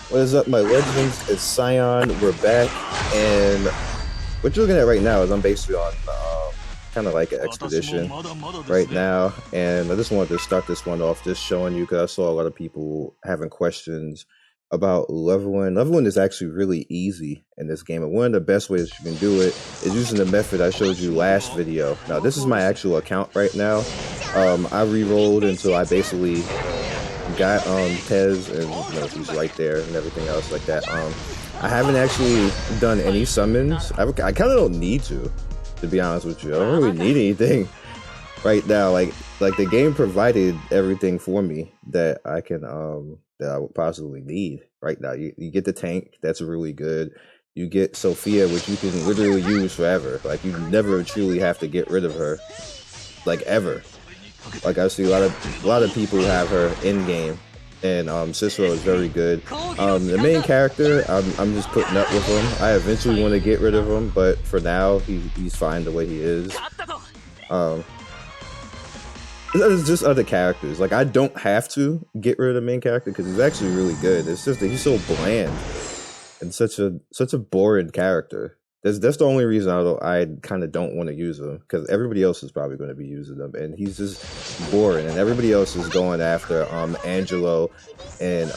What is up, my legends? It's Scion. We're back, and what you're looking at right now is I'm basically on kind of like an expedition right now, and I just wanted to start this one off just showing you, because I saw a lot of people having questions about leveling. Leveling is actually really easy in this game, and one of the best ways you can do it is using the method I showed you last video. Now, this is my actual account right now. I re-rolled until I basically got Tez, and you know, he's right there and everything else like that. I haven't actually done any summons. I kind of don't need to be honest with you. I don't really need anything right now. Like the game provided everything for me that I can that I would possibly need right now. You get the tank, that's really good. You get Sophia, which you can literally use forever. Like, you never truly have to get rid of her, like, ever. Like, I see a lot of people who have her in game, and Cicero is very good. The main character, I'm just putting up with him. I eventually want to get rid of him, but for now he's fine the way he is. There's just other characters. Like, I don't have to get rid of the main character because he's actually really good. It's just that he's so bland and such a boring character. That's the only reason I kind of don't want to use him, because everybody else is probably going to be using him, and he's just boring, and everybody else is going after Angelo and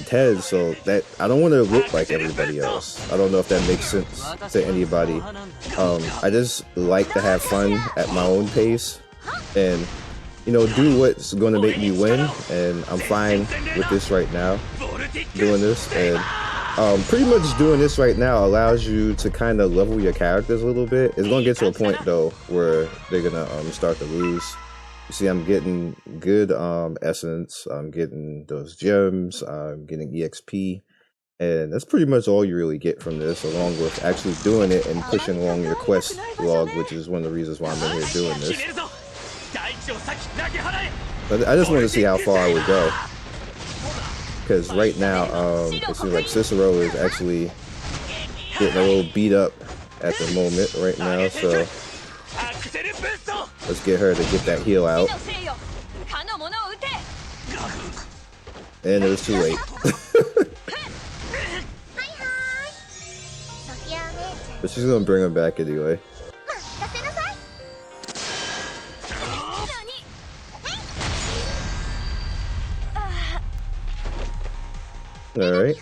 Tez, so that I don't want to look like everybody else. I don't know if that makes sense to anybody. I just like to have fun at my own pace, and you know, do what's going to make me win, and I'm fine with this right now, doing this, and pretty much doing this right now allows you to kind of level your characters a little bit. It's going to get to a point though where they're going to start to lose. You see, I'm getting good essence, I'm getting those gems, I'm getting EXP, and that's pretty much all you really get from this, along with actually doing it and pushing along your quest log, which is one of the reasons why I'm in here doing this. But I just want to see how far I would go, because right now it seems like Cicero is actually getting a little beat up at the moment right now, so let's get her to get that heal out. And it was too late. But she's gonna bring him back anyway. Alright,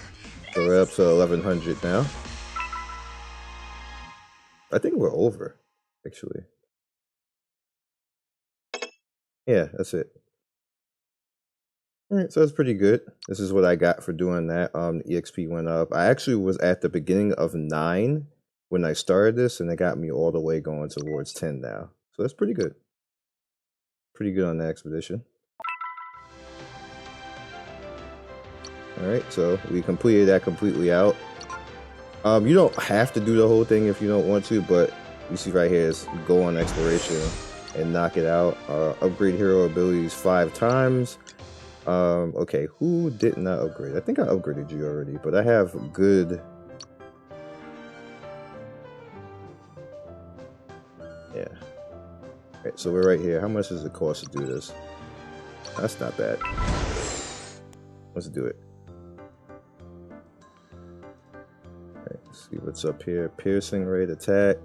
so we're up to 1100 now. I think we're over, actually. Yeah, that's it. Alright, so that's pretty good. This is what I got for doing that. The EXP went up. I actually was at the beginning of 9 when I started this, and it got me all the way going towards 10 now. So that's pretty good. Pretty good on the expedition. Alright, so we completed that completely out. You don't have to do the whole thing if you don't want to, but you see right here is go on exploration and knock it out. Upgrade hero abilities 5 times. Okay, who did not upgrade? I think I upgraded you already, but I have good... Yeah. Alright, so we're right here. How much does it cost to do this? That's not bad. Let's do it. Let's see what's up here. Piercing rate, attack,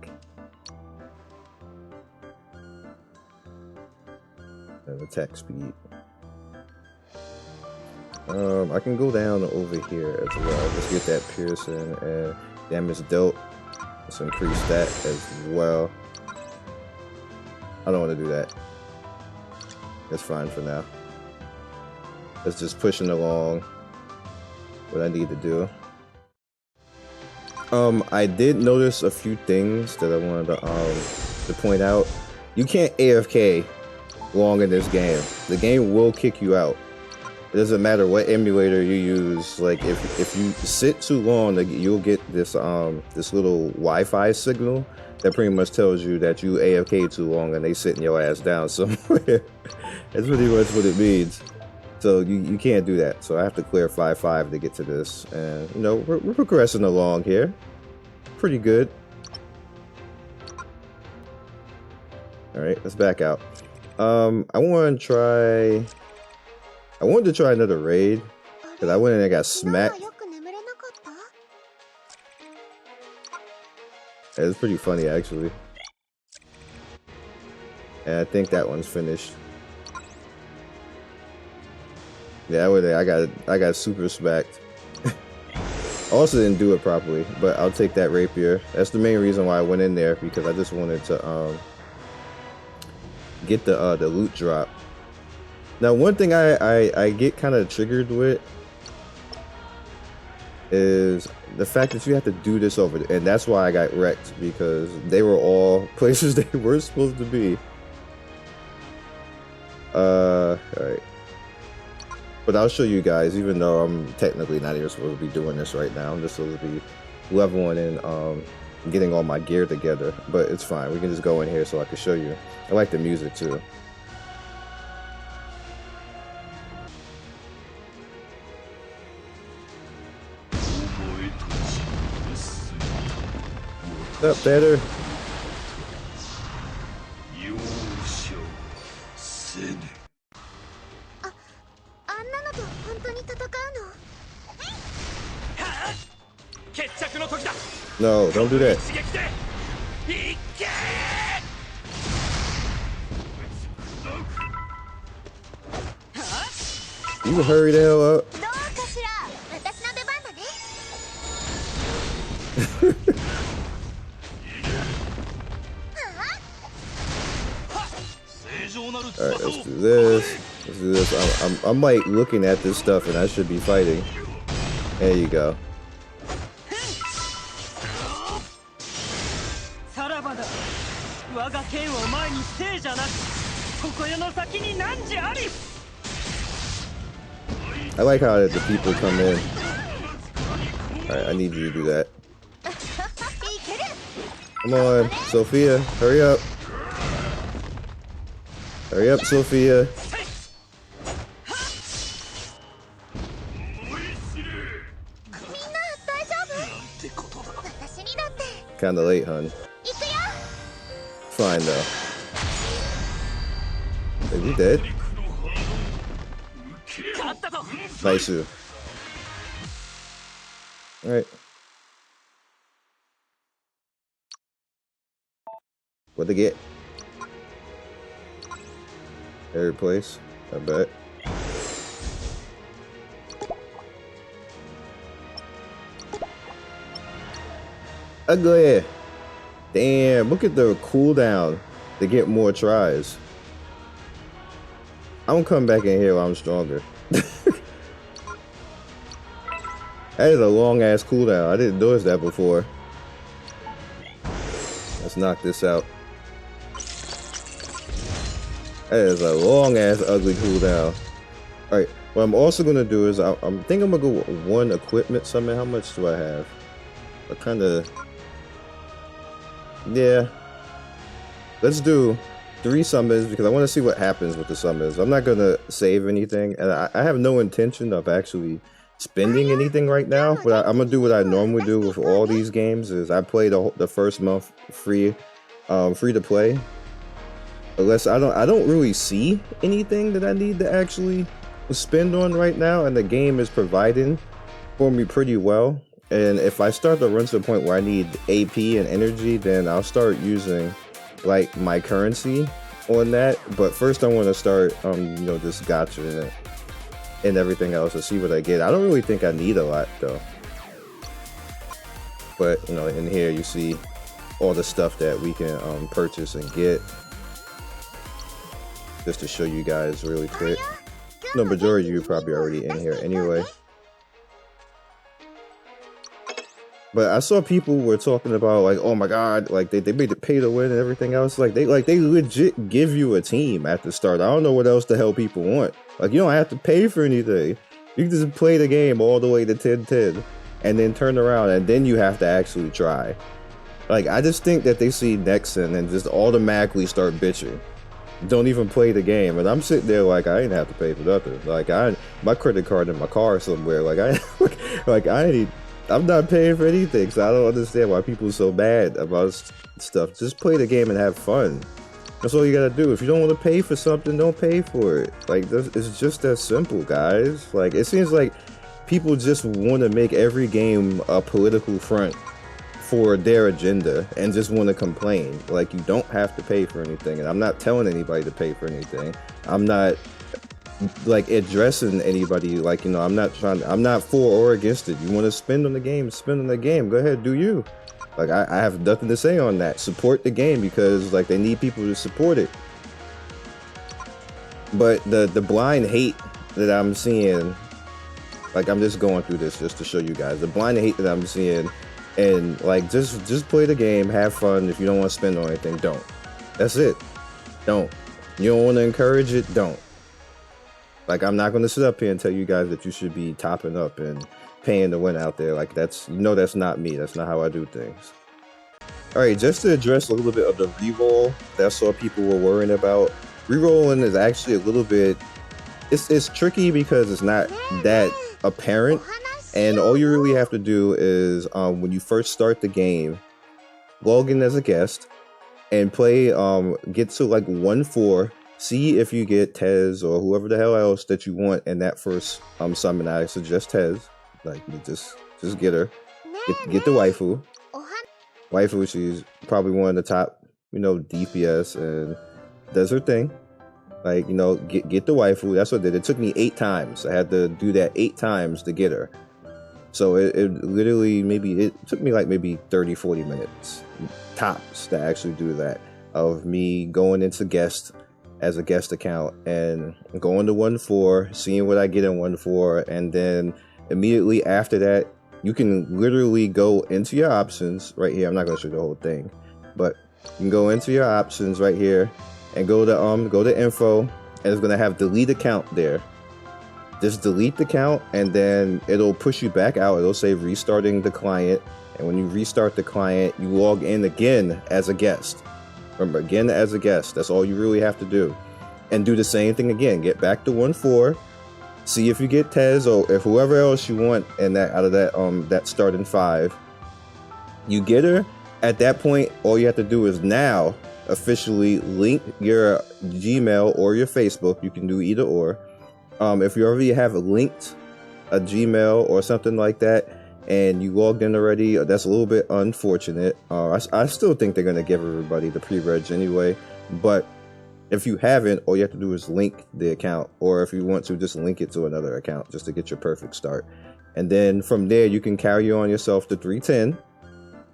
and attack speed. I can go down over here as well. Let's get that piercing and damage dealt. Let's increase that as well. I don't want to do that. That's fine for now. Let's just pushing along what I need to do. I did notice a few things that I wanted to point out. You can't AFK long in this game. The game will kick you out. It doesn't matter what emulator you use. Like, if you sit too long, like, you'll get this this little Wi-Fi signal that pretty much tells you that you AFK too long and they sitting your ass down somewhere. That's pretty much what it means. So you can't do that. So I have to clear 5-5 to get to this, and you know, we're progressing along here, pretty good. All right, let's back out. I wanted to try another raid because I went in and got smacked. Yeah, it's pretty funny actually. And I think that one's finished. Yeah, I got super smacked. Also didn't do it properly, but I'll take that rapier. That's the main reason why I went in there, because I just wanted to get the loot drop. Now, one thing I get kind of triggered with is the fact that you have to do this over, and that's why I got wrecked, because they were all places they were supposed to be. Alright. But I'll show you guys, even though I'm technically not even supposed to be doing this right now. I'm just supposed to be leveling and getting all my gear together. But it's fine. We can just go in here so I can show you. I like the music too. What's up, better? No, don't do that. You hurry the hell up. Alright, let's do this. Let's do this. I'm like looking at this stuff and I should be fighting. There you go. I like how the people come in. Alright, I need you to do that. Come on, Sophia, hurry up. Hurry up, Sophia. Kinda late, hun. Fine though. Are you dead? Nice. Alright. What'd they get? Third place, I bet. Ugly. Damn, look at the cooldown to get more tries. I don't come back in here while I'm stronger. That is a long ass cooldown. I didn't notice that before. Let's knock this out. That is a long ass ugly cooldown. Alright, what I'm also gonna do is I'm thinking I'm gonna go with one equipment summon. How much do I have? I kinda, yeah. Let's do 3 summons because I want to see what happens with the summons. I'm not gonna save anything, and I have no intention of actually spending anything right now. But I'm gonna do what I normally do with all these games: is I play the first month free to play. Unless I don't really see anything that I need to actually spend on right now, and the game is providing for me pretty well. And if I start to run to the point where I need AP and energy, then I'll start using like my currency on that. But first I want to start you know, this gacha and everything else to see what I get. I don't really think I need a lot though. But you know, in here you see all the stuff that we can purchase and get. Just to show you guys really quick. No, majority of you probably already in here anyway. But I saw people were talking about like, oh my god, like they made it pay to win and everything else. Like they legit give you a team at the start. I don't know what else the hell people want. Like, you don't have to pay for anything. You can just play the game all the way to 10-10 and then turn around and then you have to actually try. Like, I just think that they see Nexon and just automatically start bitching. Don't even play the game, and I'm sitting there like I ain't have to pay for nothing. Like my credit card in my car somewhere. Like I'm not paying for anything, so I don't understand why people are so mad about stuff. Just play the game and have fun. That's all you gotta do. If you don't want to pay for something, don't pay for it. Like, it's just that simple, guys. Like, it seems like people just want to make every game a political front for their agenda and just want to complain. Like, you don't have to pay for anything, and I'm not telling anybody to pay for anything. I'm not like addressing anybody. Like, you know, I'm not for or against it. You want to spend on the game, spend on the game. Go ahead, do you. Like, I have nothing to say on that. Support the game because, like, they need people to support it. But the blind hate that I'm seeing, like, I'm just going through this just to show you guys. The blind hate that I'm seeing, and, like, just play the game, have fun. If you don't want to spend on anything, don't. That's it. Don't. You don't want to encourage it, don't. Like, I'm not going to sit up here and tell you guys that you should be topping up and paying to win out there. Like, that's, you know, that's not me. That's not how I do things. Alright, just to address a little bit of the reroll that I saw people were worrying about. Rerolling is actually a little bit, it's tricky because it's not that apparent, and all you really have to do is when you first start the game, log in as a guest and play, get to like 1-4, see if you get Tez or whoever the hell else that you want in that first summon. I suggest Tez. Like, you just get her, get the waifu. Waifu, she's probably one of the top, you know, DPS, and does her thing. Like, you know, get the waifu. That's what it did. It took me 8 times. I had to do that 8 times to get her. So it literally, it took me like maybe 30-40 minutes tops to actually do that, of me going into guest as a guest account and going to 1-4, seeing what I get in 1-4, and then immediately after that, you can literally go into your options right here. I'm not going to show you the whole thing, but you can go into your options right here and go to info, and it's going to have delete account there. Just delete the account, and then it'll push you back out. It'll say restarting the client, and when you restart the client, you log in again as a guest. Remember, again as a guest. That's all you really have to do, and do the same thing again. Get back to 1-4. See if you get Tez or if whoever else you want in that, out of that starting 5. You get her. At that point, all you have to do is now officially link your Gmail or your Facebook. You can do either or. If you already have linked a Gmail or something like that, and you logged in already, that's a little bit unfortunate. I still think they're gonna give everybody the pre-reg anyway, but if you haven't, all you have to do is link the account, or if you want to, just link it to another account just to get your perfect start. And then from there, you can carry on yourself to 310,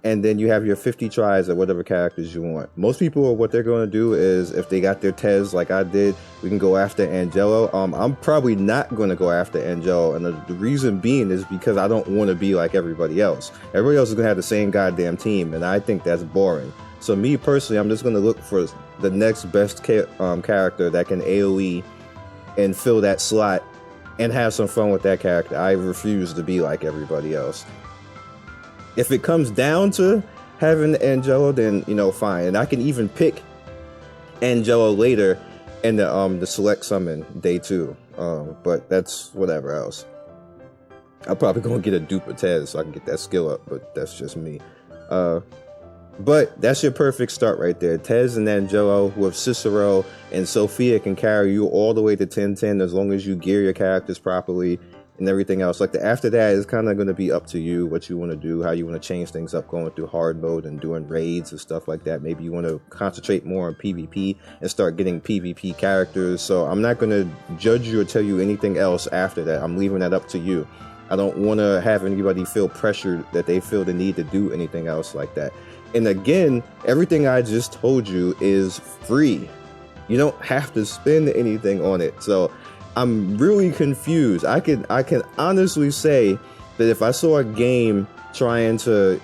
and then you have your 50 tries at whatever characters you want. Most people, what they're going to do is, if they got their Tez like I did, we can go after Angelo. I'm probably not going to go after Angelo, and the reason being is because I don't want to be like everybody else. Everybody else is going to have the same goddamn team, and I think that's boring. So me personally, I'm just going to look for the next best character that can AoE and fill that slot and have some fun with that character. I refuse to be like everybody else. If it comes down to having Angelo, then, you know, fine. And I can even pick Angelo later in the select summon day 2. But that's whatever else. I'm probably going to get a dupe of Tez so I can get that skill up, but that's just me. But that's your perfect start right there. Tez and Angelo with Cicero and Sophia can carry you all the way to 10-10 as long as you gear your characters properly and everything else. Like, after that is kind of going to be up to you, what you want to do, how you want to change things up, going through hard mode and doing raids and stuff like that. Maybe you want to concentrate more on PvP and start getting PvP characters. So I'm not going to judge you or tell you anything else after that. I'm leaving that up to you. I don't want to have anybody feel pressured that they feel the need to do anything else like that. And again, everything I just told you is free. You don't have to spend anything on it. So I'm really confused. I can honestly say that if I saw a game trying to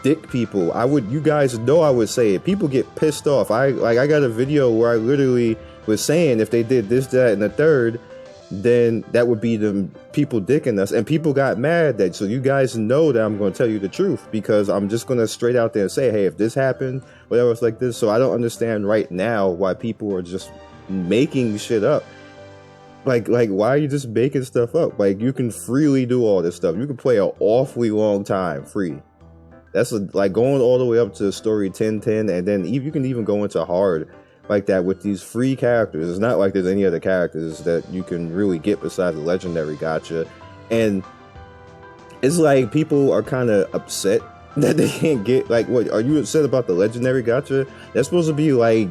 dick people, you guys know I would say it. People get pissed off. I got a video where I literally was saying if they did this, that, and the third, then that would be the people dicking us, and people got mad. So you guys know that I'm going to tell you the truth, because I'm just going to straight out there and say, hey, if this happened, whatever, it's like this. So I don't understand right now why people are just making shit up. Like why are you just making stuff up? Like, you can freely do all this stuff. You can play an awfully long time free. That's like going all the way up to story 10-10, and then you can even go into hard like that with these free characters. It's not like there's any other characters that you can really get besides the legendary gacha. And it's like people are kind of upset that they can't get, like, what, are you upset about the legendary gacha? That's supposed to be like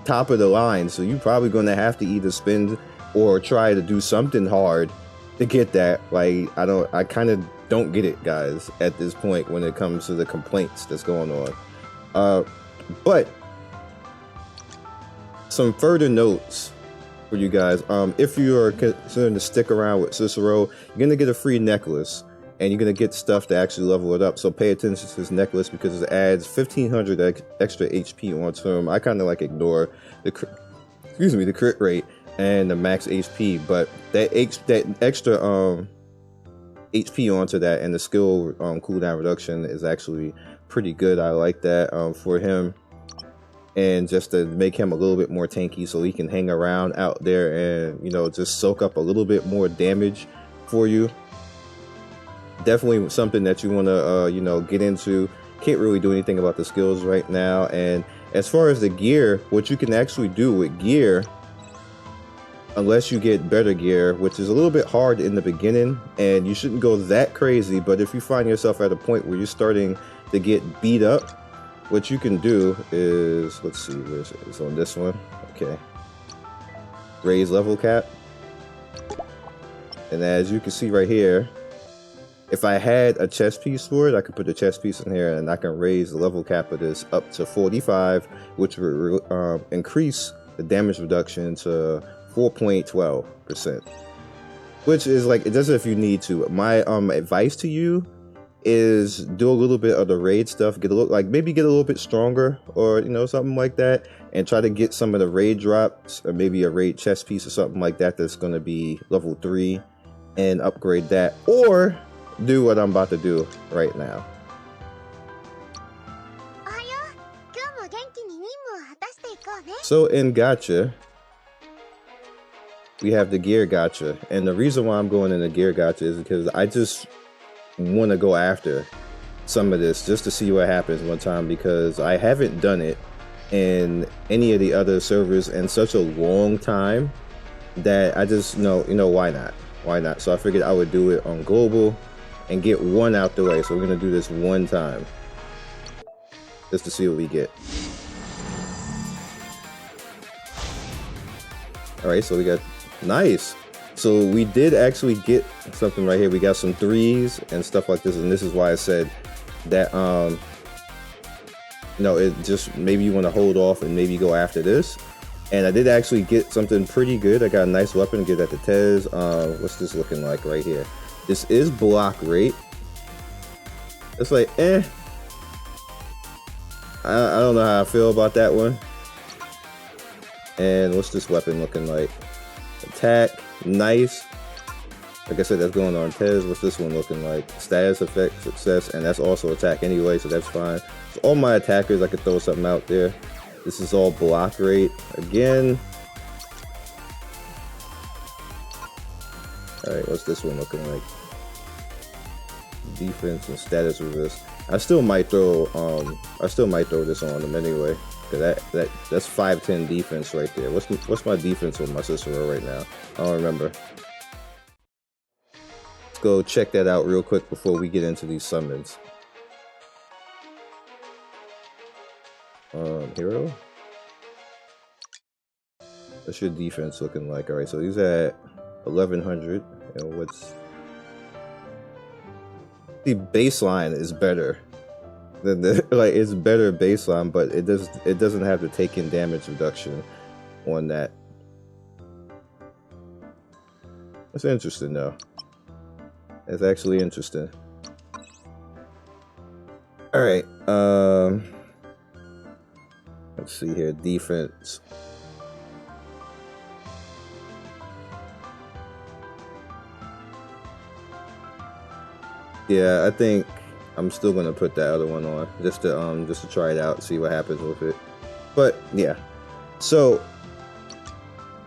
top of the line, so you're probably going to have to either spend or try to do something hard to get that. Like, I kind of don't get it, guys, at this point when it comes to the complaints that's going on. But some further notes for you guys. If you are considering to stick around with Cicero, you're gonna get a free necklace, and you're gonna get stuff to actually level it up. So pay attention to this necklace because it adds 1500 extra HP onto him. I kind of like ignore the crit rate and the max HP, but that extra HP onto that and the skill cooldown reduction is actually pretty good. I like that for him, and just to make him a little bit more tanky so he can hang around out there and, you know, just soak up a little bit more damage for you. Definitely something that you want to you know, get into. Can't really do anything about the skills right now. And as far as the gear, what you can actually do with gear, unless you get better gear, which is a little bit hard in the beginning, and you shouldn't go that crazy, but if you find yourself at a point where you're starting to get beat up, what you can do is, let's see, where's it? It's on this one. Okay. Raise level cap. And as you can see right here, if I had a chest piece for it, I could put the chest piece in here and I can raise the level cap of this up to 45, which would increase the damage reduction to 4.12%, which is like, it does it if you need to. My advice to you is do a little bit of the raid stuff, maybe get a little bit stronger, or, you know, something like that, and try to get some of the raid drops, or maybe a raid chest piece or something like that that's going to be level 3, and upgrade that, or do what I'm about to do right now. So in gacha, we have the gear gacha, and the reason why I'm going in the gear gacha is because I just want to go after some of this just to see what happens one time, because I haven't done it in any of the other servers in such a long time that I just know, you know, why not? So I figured I would do it on global and get one out the way. So we're gonna do this one time just to see what we get. All right, so we got, nice. So we did actually get something right here. We got some 3s and stuff like this, and this is why I said that no, it just, maybe you want to hold off and maybe go after this. And I did actually get something pretty good. I got a nice weapon to get at the Tez. What's this looking like right here? This is block rate. It's like, I don't know how I feel about that one. And what's this weapon looking like? Attack, nice. Like I said, that's going on Tez. What's this one looking like? Status effect, success, and that's also attack anyway, so that's fine. So all my attackers, I could throw something out there. This is all block rate again. Alright, what's this one looking like? Defense and status resist. I still might throw this on them anyway. Cause that's 510 defense right there. What's my defense on my Cicero right now? I don't remember. Let's go check that out real quick before we get into these summons. Hero? What's your defense looking like? Alright, so he's at 1100. And what's the baseline is better than the, like, it's better baseline, but it doesn't have to take in damage reduction on that. That's interesting though. It's actually interesting. Alright, let's see here, defense. Yeah, I think I'm still gonna put that other one on just to try it out, see what happens with it. But yeah, so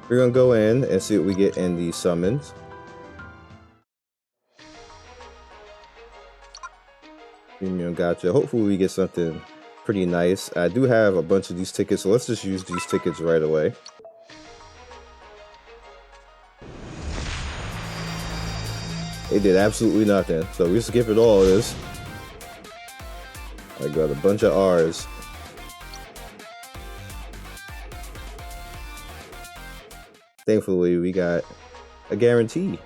we're gonna go in and see what we get in these summons. Premium gacha. Hopefully we get something pretty nice. I do have a bunch of these tickets, so let's just use these tickets right away. It did absolutely nothing, so we skip it all this. I got a bunch of R's. Thankfully, we got a guarantee.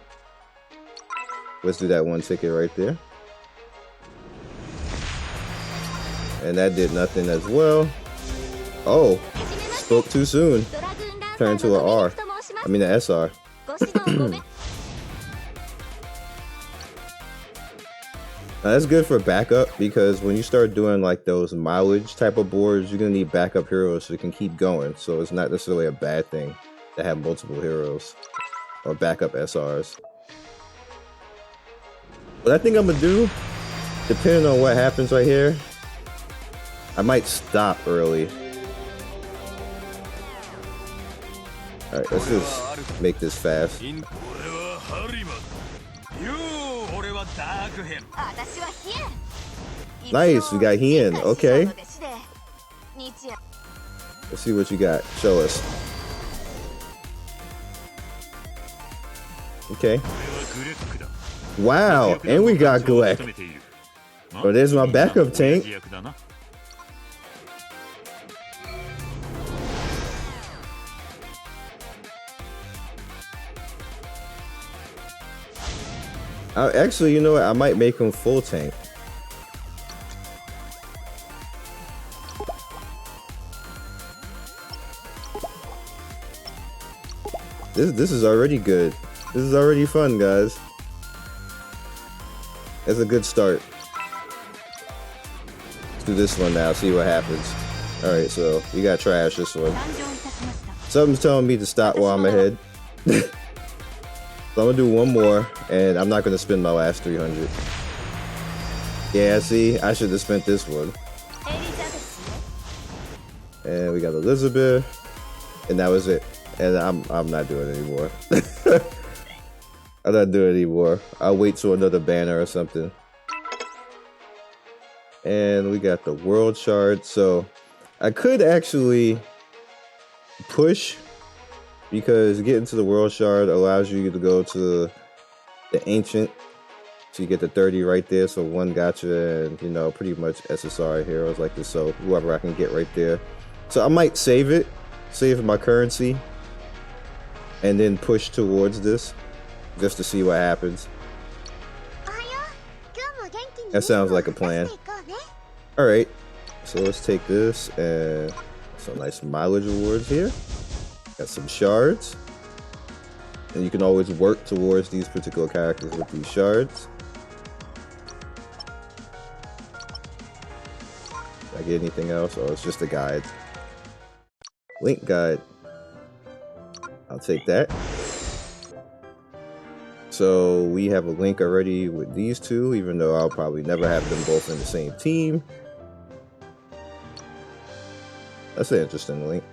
Let's do that one ticket right there. And that did nothing as well. Oh, spoke too soon. Turned to an R. I mean, an SR. Now, that's good for backup because when you start doing like those mileage type of boards, you're gonna need backup heroes so you can keep going. So it's not necessarily a bad thing to have multiple heroes or backup SRs. What I think I'm gonna do, depending on what happens right here, I might stop early. Alright, let's just make this fast. Nice, we got Hien. Okay. Let's see what you got. Show us. Okay. Wow, and we got Gleck. Oh, there's my backup tank. Actually, you know what? I might make him full tank. This is already good. This is already fun, guys. That's a good start. Let's do this one now, see what happens. Alright, so we got trash this one. Something's telling me to stop while I'm ahead. So I'm gonna do one more, and I'm not gonna spend my last 300. Yeah, see, I should have spent this one. And we got Elizabeth, and that was it. And I'm not doing it anymore. I'm not doing it anymore. I'll wait till another banner or something. And we got the world shard, so I could actually push. Because getting to the world shard allows you to go to the ancient, so you get the 30 right there. So one gotcha, and you know, pretty much SSR heroes like this. So whoever I can get right there. So I might save it, save my currency, and then push towards this, just to see what happens. That sounds like a plan. All right, so let's take this and some nice mileage awards here. Got some shards, and you can always work towards these particular characters with these shards. Did I get anything else? Oh, it's just a guide. Link guide. I'll take that. So we have a link already with these two, even though I'll probably never have them both in the same team. That's an interesting link.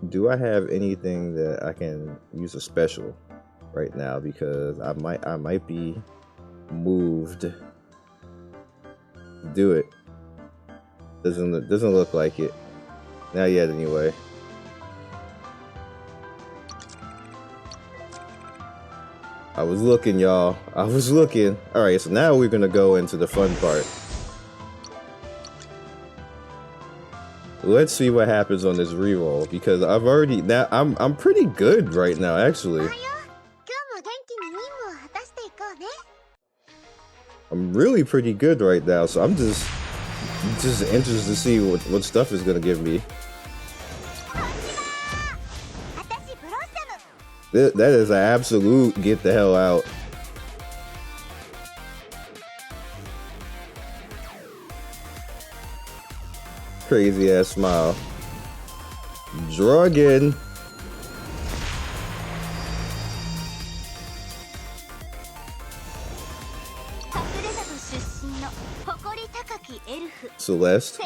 Do I have anything that I can use a special right now? Because I might be moved to do it. Doesn't look like it. Not yet, anyway. I was looking, y'all. I was looking. All right, so now we're gonna go into the fun part. Let's see what happens on this reroll, because I've already I'm pretty good right now, actually. I'm really pretty good right now, so I'm just interested to see what stuff is gonna give me. That is an absolute get the hell out. Crazy ass smile. Draw again. Celeste.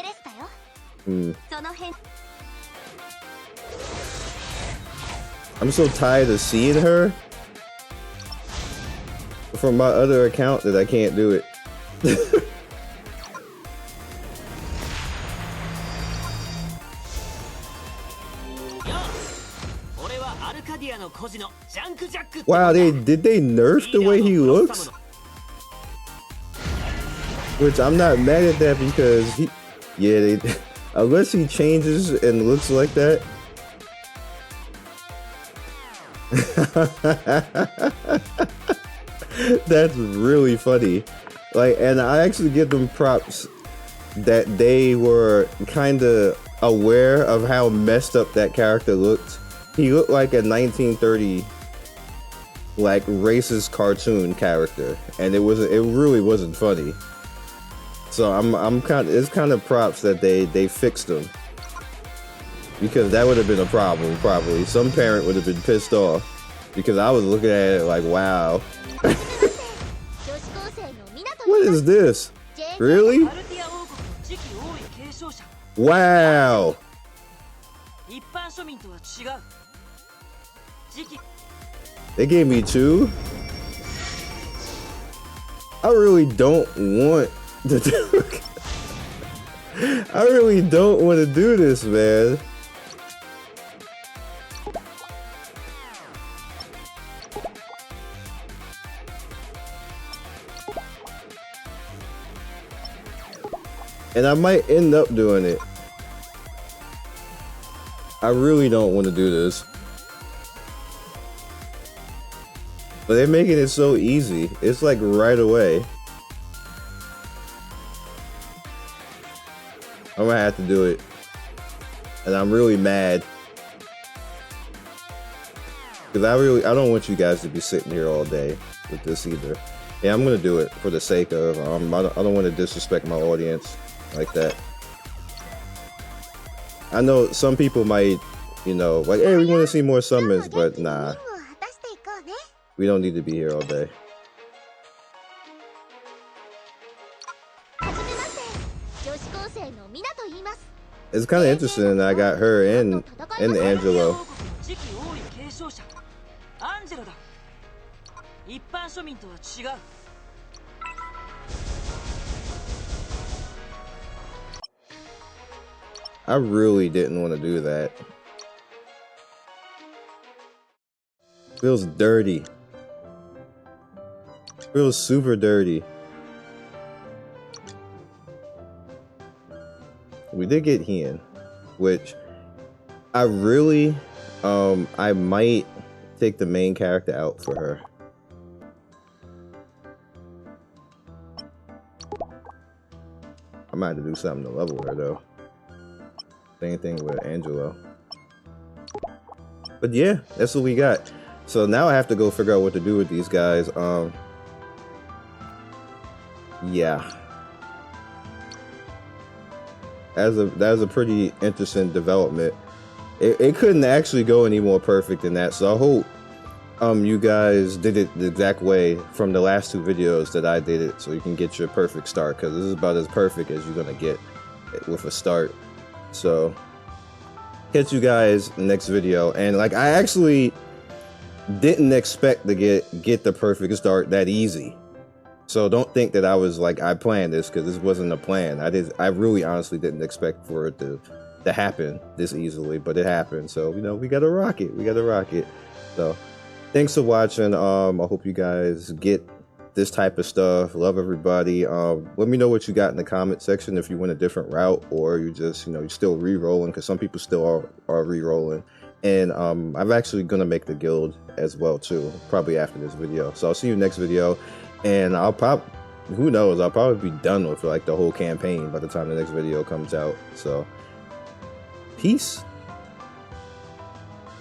I'm so tired of seeing her from my other account that I can't do it. Wow, did they nerf the way he looks? Which I'm not mad at that because unless he changes and looks like that. That's really funny. Like, and I actually give them props that they were kind of aware of how messed up that character looked. He looked like a 1930 like racist cartoon character, and it really wasn't funny. So it's kind of props that they fixed him, because that would have been a problem probably. Some parent would have been pissed off, because I was looking at it like, wow. What is this? Really? Wow. They gave me 2. I really don't want to do I really don't want to do this, man. And I might end up doing it. I really don't want to do this. But they're making it so easy. It's like right away. I'm gonna have to do it. And I'm really mad. Because I don't want you guys to be sitting here all day with this either. Yeah, I'm gonna do it for the sake of, I don't want to disrespect my audience like that. I know some people might, you know, like, hey, we want to see more summons, but nah. We don't need to be here all day. It's kind of interesting that I got her and Angelo. I really didn't want to do that. Feels dirty. Feels super dirty. We did get Hien, which I really, I might take the main character out for her. I might have to do something to level her though. Same thing with Angelo. But yeah, that's what we got. So now I have to go figure out what to do with these guys. Yeah. That was a pretty interesting development. It couldn't actually go any more perfect than that. So I hope you guys did it the exact way from the last 2 videos that I did it, so you can get your perfect start, because this is about as perfect as you're gonna get with a start. So catch you guys in the next video. And like, I actually didn't expect to get the perfect start that easy. So don't think that I was like, I planned this, because this wasn't a plan. I really honestly didn't expect for it to happen this easily, but it happened. So, you know, we gotta rock it. We gotta rock it. So thanks for watching. I hope you guys get this type of stuff. Love everybody. Let me know what you got in the comment section, if you went a different route, or you just, you know, you're still re-rolling, because some people still are re-rolling. And I'm actually gonna make the guild as well too, probably after this video. So I'll see you next video, and who knows, I'll probably be done with like the whole campaign by the time the next video comes out. So peace.